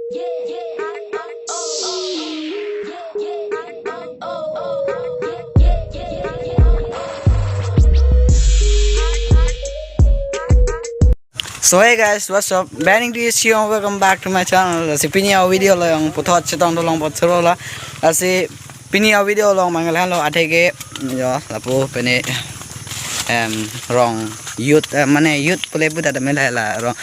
So hey guys, what's up? Banning to you, welcome back to my channel. Si pinya video lo yang putot cetong dolong potro la. Si pinya video lo mangalan lo atege yo lapu pene wrong youth mane youth pole buta da mela la wrong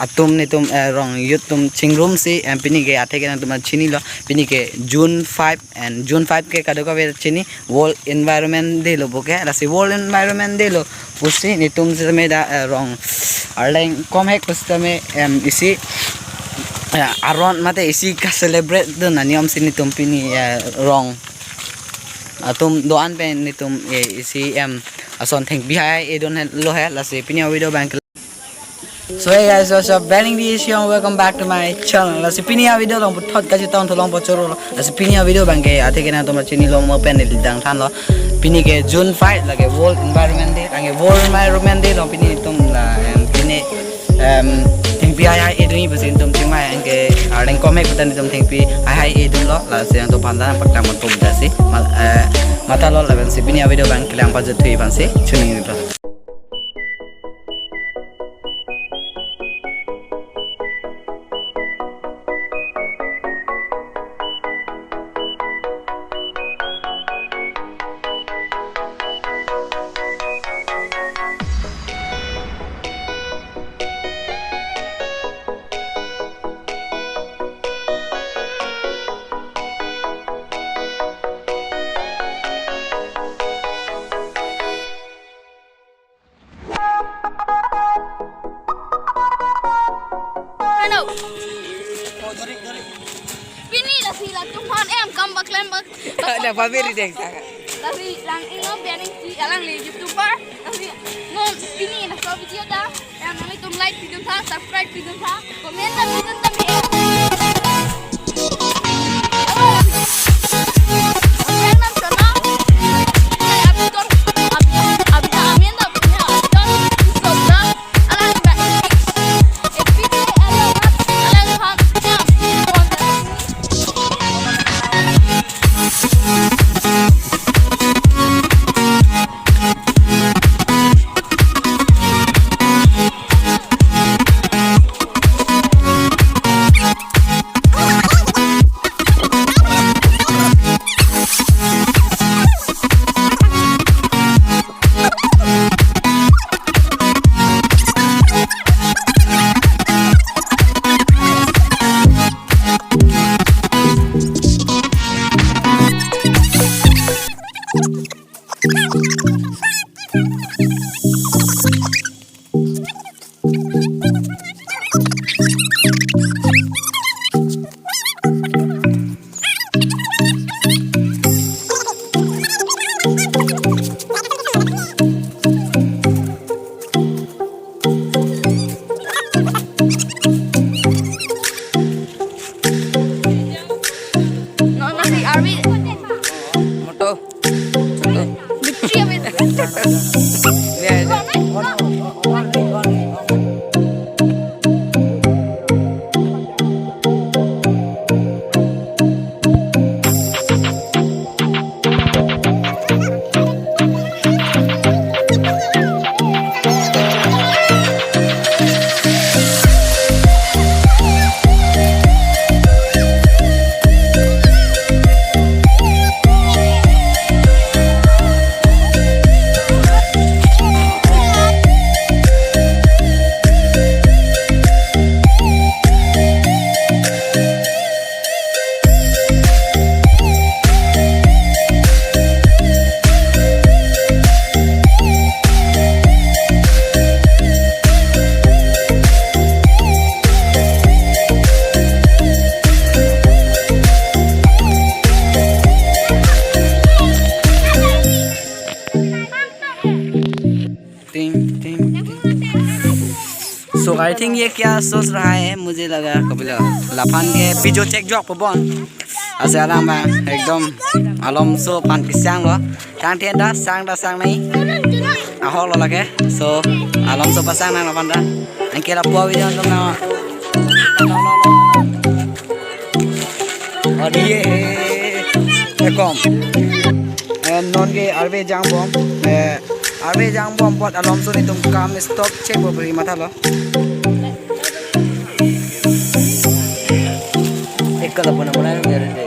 atum ni tum wrong youth tum chingrum si pini ke atege na tum chini lo pini ke June 5 and June 5 ke kado ka ver chini World Environment Day lo boke la si World Environment Day lo pusi ni tum se me da wrong arlang kom hek pusta me isi aron mate isi ka celebrate do na niam sini tum pini wrong atum doan pen ni tum isi ason thank bihai e don lo he la se pini video bank. So hey guys, what's up? Banning the issue and welcome back to my channel. La se pini video long putot ka chitong to long pochoro lo la se pini video bank ke ate ke na to ma chini lo mo pen dang than lo pini ke June 5 la ke World Environment Day la ke World Environment Day lo pini tum la pini thank bihai e dun ibasin tum chimai ang ke arlang comment putan tum thank bi hai e dun lo la se to panda pakta mon tum da si mata lo la se pini video bank ke lang pa je thui ban se chuni ni to. Ano? Pini lah sila tuhan kambak lembak. Ada pabiri deh sangat. Tapi lang ingat biarin si alang le YouTuber. Tapi non pini nak kau video dah. Yang nanti tum like video sa, subscribe video sa, komen dan video tapi. So I think ये क्या सोच रहा है मुझे लगा कभी लाफान के पिजो check Jacques Paban ऐसे आराम में एकदम आलम सो पान की सांग लो टांग टेन दा सांग नहीं आहो लो लगे so आलम सो pasang ना लाफान दा अंकेला पुआ वीडियो तो ना और ये ekom and non ke arbe jang bom pot alom so ni tum kam stop check bo bri mata lo ek kala puna bana mere